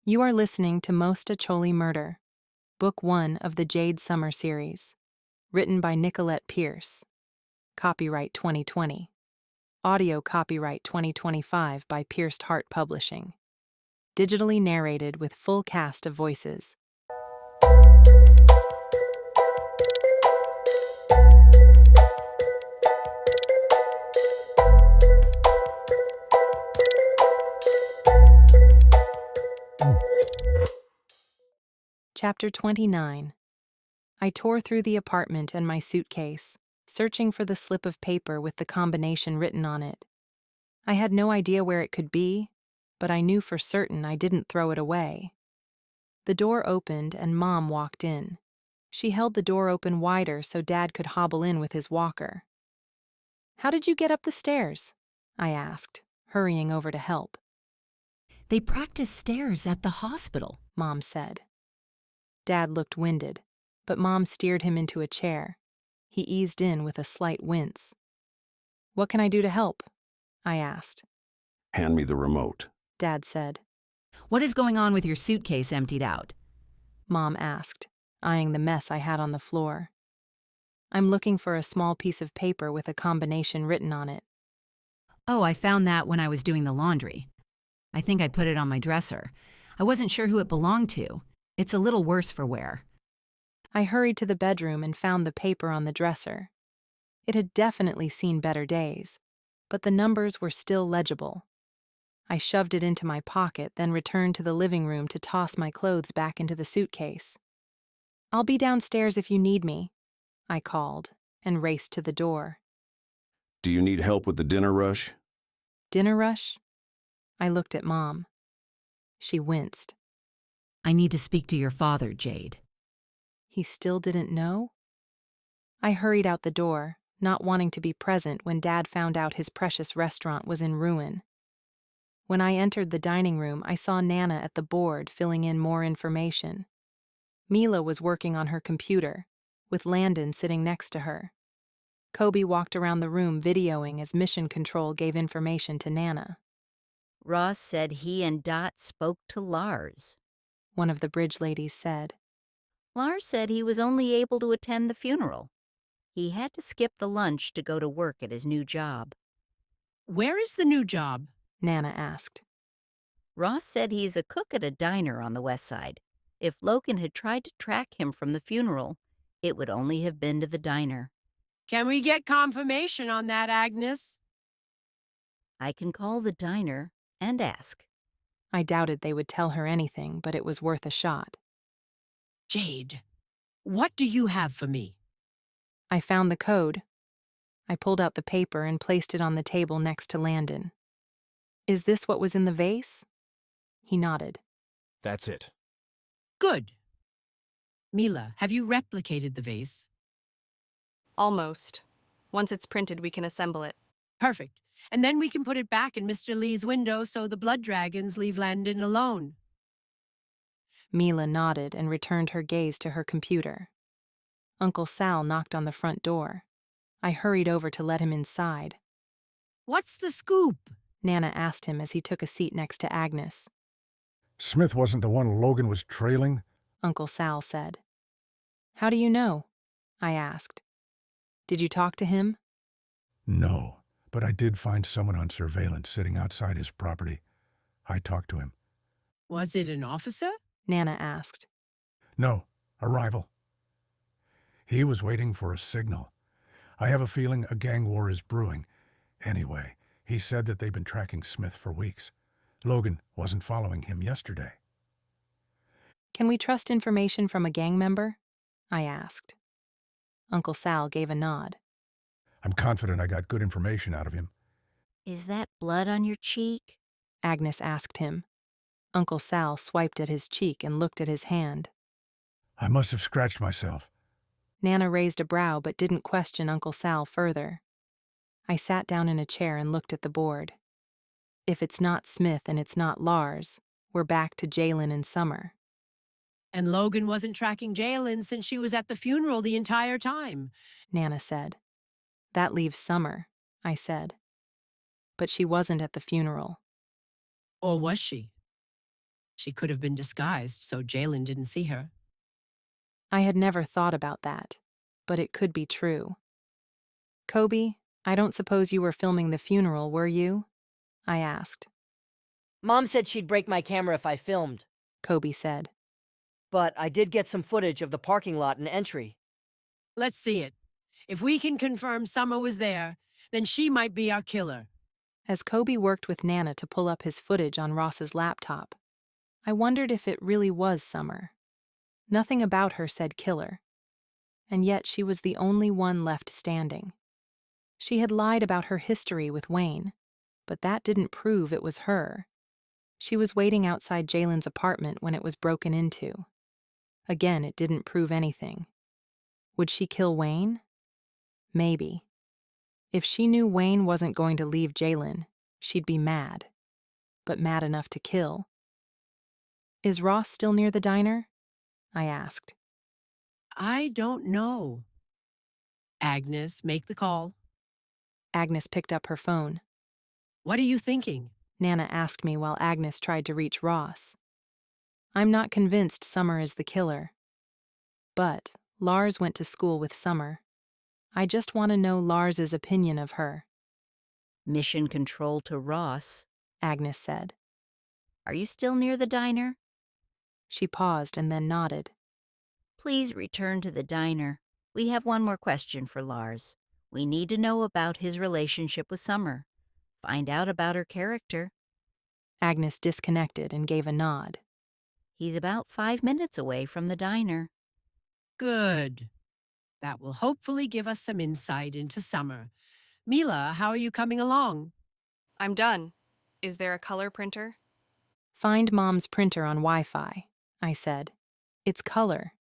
You are listening to Mostaccioli Murder, Book 1 of the Jade Sommer series. Written by Nicolette Pierce. Copyright 2020. Audio copyright 2025 by Pierced Heart Publishing. Digitally narrated with full cast of voices. Chapter 29. I tore through the apartment and my suitcase, searching for the slip of paper with the combination written on it. I had no idea where it could be, but I knew for certain I didn't throw it away. The door opened and Mom walked in. She held the door open wider so Dad could hobble in with his walker. "How did you get up the stairs?" I asked, hurrying over to help. "They practice stairs at the hospital," Mom said. Dad looked winded, but Mom steered him into a chair. He eased in with a slight wince. "What can I do to help?" I asked. "Hand me the remote," Dad said. "What is going on with your suitcase emptied out?" Mom asked, eyeing the mess I had on the floor. "I'm looking for a small piece of paper with a combination written on it." "Oh, I found that when I was doing the laundry. I think I put it on my dresser. I wasn't sure who it belonged to. It's a little worse for wear." I hurried to the bedroom and found the paper on the dresser. It had definitely seen better days, but the numbers were still legible. I shoved it into my pocket, then returned to the living room to toss my clothes back into the suitcase. "I'll be downstairs if you need me," I called, and raced to the door. "Do you need help with the dinner rush?" "Dinner rush?" I looked at Mom. She winced. "I need to speak to your father, Jade." He still didn't know? I hurried out the door, not wanting to be present when Dad found out his precious restaurant was in ruin. When I entered the dining room, I saw Nana at the board filling in more information. Mila was working on her computer, with Landon sitting next to her. Kobe walked around the room videoing as Mission Control gave information to Nana. "Ross said he and Dot spoke to Lars. One of the bridge ladies said. Lars said he was only able to attend the funeral. He had to skip the lunch to go to work at his new job. "Where is the new job?" Nana asked. Ross said he's a cook at a diner on the west side. If Logan had tried to track him from the funeral, it would only have been to the diner. "Can we get confirmation on that, Agnes?" I can call the diner and ask. I doubted they would tell her anything, but it was worth a shot. "Jade, what do you have for me?" I found the code. I pulled out the paper and placed it on the table next to Landon. "Is this what was in the vase?" He nodded. That's it. "Good. Mila, have you replicated the vase?" Almost. Once it's printed, we can assemble it. "Perfect. And then we can put it back in Mr. Lee's window so the blood dragons leave Landon alone." Mila nodded and returned her gaze to her computer. Uncle Sal knocked on the front door. I hurried over to let him inside. "What's the scoop?" Nana asked him as he took a seat next to Agnes. "Smith wasn't the one Logan was trailing?" Uncle Sal said. "How do you know?" I asked. "Did you talk to him?" "No, but I did find someone on surveillance sitting outside his property. I talked to him." "Was it an officer?" Nana asked. "No, a rival. He was waiting for a signal. I have a feeling a gang war is brewing. Anyway, he said that they've been tracking Smith for weeks. Logan wasn't following him yesterday." "Can we trust information from a gang member?" I asked. Uncle Sal gave a nod. "I'm confident I got good information out of him." Is that blood on your cheek? Agnes asked him. Uncle Sal swiped at his cheek and looked at his hand. "I must have scratched myself." Nana raised a brow but didn't question Uncle Sal further. I sat down in a chair and looked at the board. If it's not Smith and it's not Lars, we're back to Jalen and Sommer. "And Logan wasn't tracking Jalen since she was at the funeral the entire time," Nana said. "That leaves Sommer," I said. But she wasn't at the funeral. "Or was she?" She could have been disguised so Jalen didn't see her. I had never thought about that, but it could be true. Kobe, I don't suppose you were filming the funeral, were you? I asked. Mom said she'd break my camera if I filmed, Kobe said. but I did get some footage of the parking lot and entry. Let's see it. If we can confirm Sommer was there, then she might be our killer. As Kobe worked with Nana to pull up his footage on Ross's laptop, I wondered if it really was Sommer. Nothing about her said killer, and yet she was the only one left standing. She had lied about her history with Wayne, but that didn't prove it was her. She was waiting outside Jalen's apartment when it was broken into. Again, it didn't prove anything. Would she kill Wayne? Maybe. If she knew Wayne wasn't going to leave Jalen, she'd be mad, but mad enough to kill. Is Ross still near the diner? I asked. I don't know. Agnes, make the call. Agnes picked up her phone. What are you thinking? Nana asked me while Agnes tried to reach Ross. I'm not convinced Sommer is the killer. But Lars went to school with Sommer. I just want to know Lars's opinion of her, Mission control to Ross. Agnes said. Are you still near the diner? She paused and then nodded. Please return to the diner. We have one more question for Lars. We need to know about his relationship with Sommer. Find out about her character. Agnes disconnected and gave a nod. He's about 5 minutes away from the diner. Good. That will hopefully give us some insight into Sommer. Mila, how are you coming along? I'm done. Is there a color printer? Find Mom's printer on Wi-Fi, I said. It's color.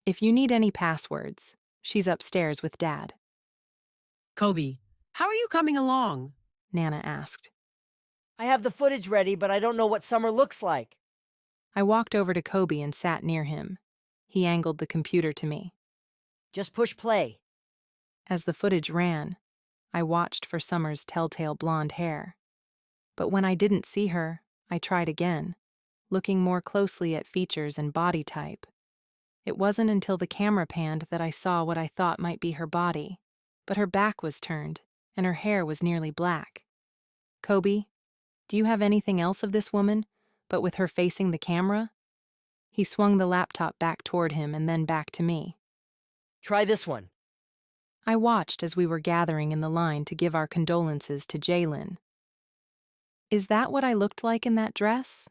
If you need any passwords, she's upstairs with Dad. Kobe, how are you coming along? Nana asked. I have the footage ready, but I don't know what Sommer looks like. I walked over to Kobe and sat near him. He angled the computer to me. Just push play. As the footage ran, I watched for Sommer's telltale blonde hair. But when I didn't see her, I tried again, looking more closely at features and body type. It wasn't until the camera panned that I saw what I thought might be her body, but her back was turned, and her hair was nearly black. Kobe, do you have anything else of this woman, but with her facing the camera? He swung the laptop back toward him and then back to me. Try this one. I watched as we were gathering in the line to give our condolences to Jalen. Is that what I looked like in that dress?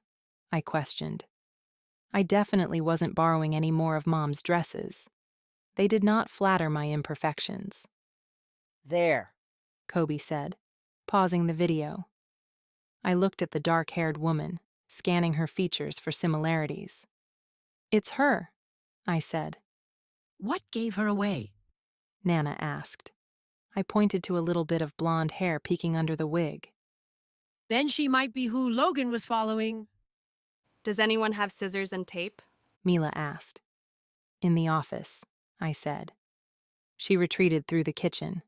I questioned. I definitely wasn't borrowing any more of Mom's dresses. They did not flatter my imperfections. There. Kobe said, pausing the video. I looked at the dark-haired woman, scanning her features for similarities. It's her, I said. What gave her away? Nana asked. I pointed to a little bit of blonde hair peeking under the wig. Then she might be who Logan was following. Does anyone have scissors and tape? Mila asked. In the office, I said. She retreated through the kitchen.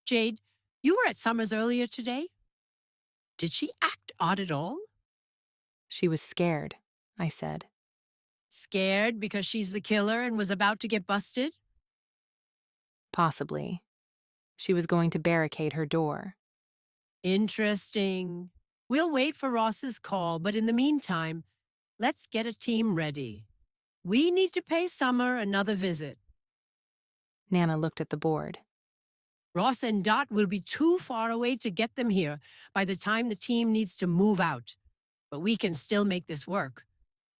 Jade, you were at Sommer's earlier today? Did she act odd at all? She was scared, I said. Scared because she's the killer and was about to get busted? Possibly. She was going to barricade her door. Interesting. We'll wait for Ross's call, but in the meantime, let's get a team ready. We need to pay Sommer another visit. Nana looked at the board. Ross and Dot will be too far away to get them here by the time the team needs to move out. But we can still make this work.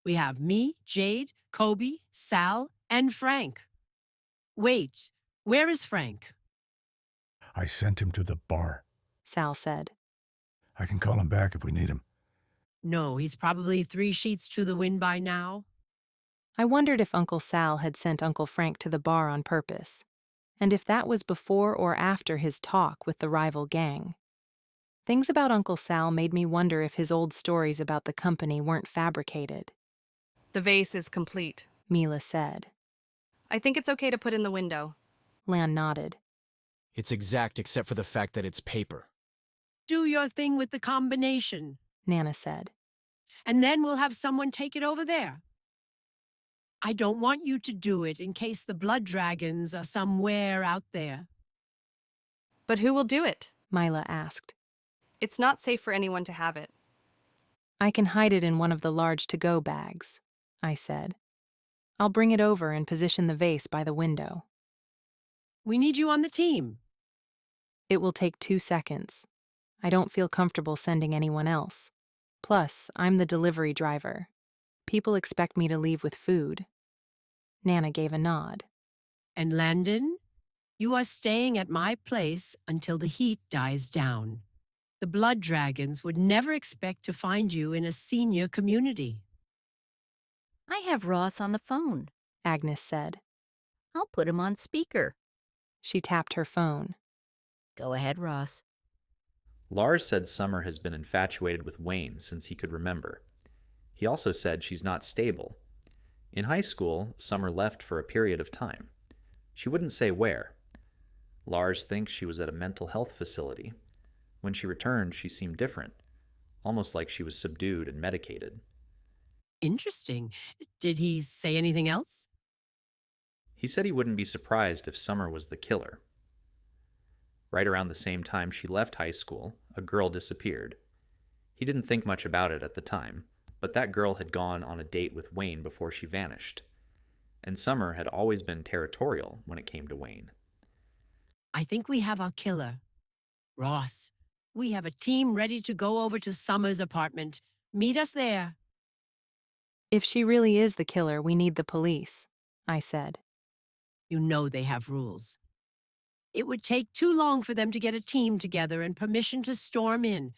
We have me, Jade, Kobe, Sal, and Frank. Wait, where is Frank? I sent him to the bar. Sal said. I can call him back if we need him. No, he's probably 3 sheets to the wind by now. I wondered if Uncle Sal had sent Uncle Frank to the bar on purpose, and if that was before or after his talk with the rival gang. Things about Uncle Sal made me wonder if his old stories about the company weren't fabricated. The vase is complete. Mila said. I think it's okay to put in the window. Lan nodded. It's exact except for the fact that it's paper. Do your thing with the combination. Nana said. and then we'll have someone take it over there. I don't want you to do it in case the blood dragons are somewhere out there. But who will do it? Mila asked. It's not safe for anyone to have it. I can hide it in one of the large to-go bags, I said. I'll bring it over and position the vase by the window. We need you on the team. It will take 2 seconds. I don't feel comfortable sending anyone else. Plus, I'm the delivery driver. People expect me to leave with food. Nana gave a nod. And Landon, you are staying at my place until the heat dies down. The blood dragons would never expect to find you in a senior community. I have Ross on the phone. Agnes said. I'll put him on speaker. She tapped her phone. Go ahead, Ross. Lars said Sommer has been infatuated with Wayne since he could remember. He also said she's not stable. In high school, Sommer left for a period of time. She wouldn't say where. Lars thinks she was at a mental health facility. When she returned, she seemed different, almost like she was subdued and medicated. Interesting. Did he say anything else? He said he wouldn't be surprised if Sommer was the killer. Right around the same time she left high school, a girl disappeared. He didn't think much about it at the time, but that girl had gone on a date with Wayne before she vanished. And Sommer had always been territorial when it came to Wayne. I think we have our killer. Ross, we have a team ready to go over to Sommer's apartment. Meet us there. If she really is the killer, we need the police, I said. You know they have rules. It would take too long for them to get a team together and permission to storm in.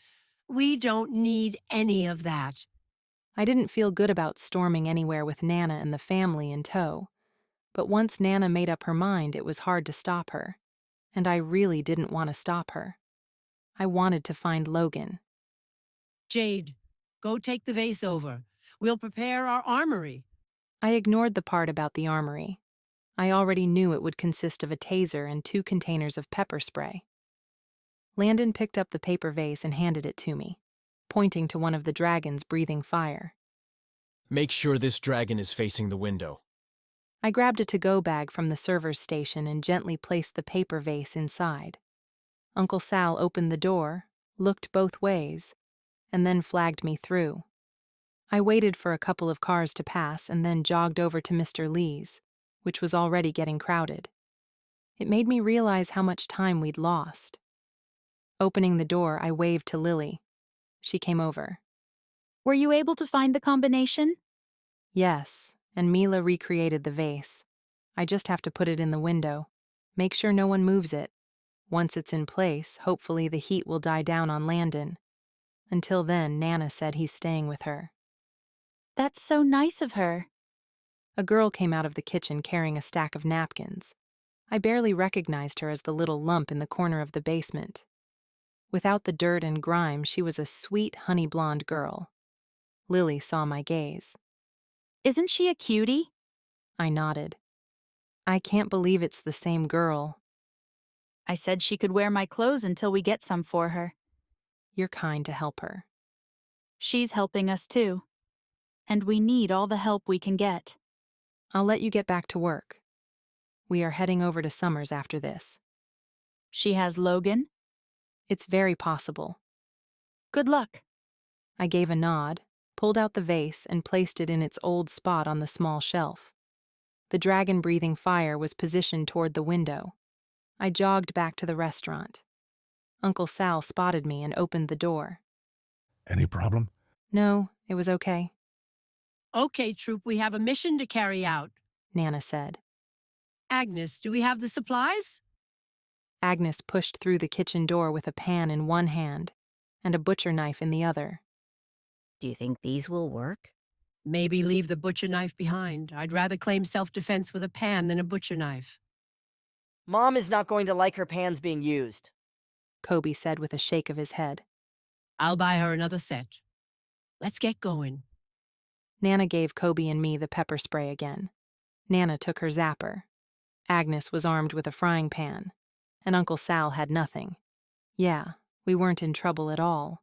We don't need any of that. I didn't feel good about storming anywhere with Nana and the family in tow. But once Nana made up her mind, it was hard to stop her. And I really didn't want to stop her. I wanted to find Logan. Jade, go take the vase over. We'll prepare our armory. I ignored the part about the armory. I already knew it would consist of a taser and 2 containers of pepper spray. Landon picked up the paper vase and handed it to me, pointing to one of the dragons breathing fire. Make sure this dragon is facing the window. I grabbed a to-go bag from the server's station and gently placed the paper vase inside. Uncle Sal opened the door, looked both ways, and then flagged me through. I waited for a couple of cars to pass and then jogged over to Mr. Lee's, which was already getting crowded. It made me realize how much time we'd lost. Opening the door, I waved to Lily. She came over. Were you able to find the combination? Yes, and Mila recreated the vase. I just have to put it in the window. Make sure no one moves it. Once it's in place, hopefully the heat will die down on Landon. Until then, Nana said he's staying with her. That's so nice of her. A girl came out of the kitchen carrying a stack of napkins. I barely recognized her as the little lump in the corner of the basement. Without the dirt and grime, she was a sweet, honey-blonde girl. Lily saw my gaze. Isn't she a cutie? I nodded. I can't believe it's the same girl. I said she could wear my clothes until we get some for her. You're kind to help her. She's helping us too. And we need all the help we can get. I'll let you get back to work. We are heading over to Sommer's after this. She has Logan? It's very possible. Good luck. I gave a nod, pulled out the vase, and placed it in its old spot on the small shelf. The dragon breathing fire was positioned toward the window. I jogged back to the restaurant. Uncle Sal spotted me and opened the door. Any problem? No, it was okay, Okay, troop, we have a mission to carry out. Nana said. Agnes, do we have the supplies? Agnes pushed through the kitchen door with a pan in one hand and a butcher knife in the other. Do you think these will work? Maybe leave the butcher knife behind. I'd rather claim self-defense with a pan than a butcher knife. Mom is not going to like her pans being used. Kobe said with a shake of his head. I'll buy her another set. Let's get going. Nana gave Kobe and me the pepper spray again. Nana took her zapper. Agnes was armed with a frying pan, and Uncle Sal had nothing. Yeah, we weren't in trouble at all.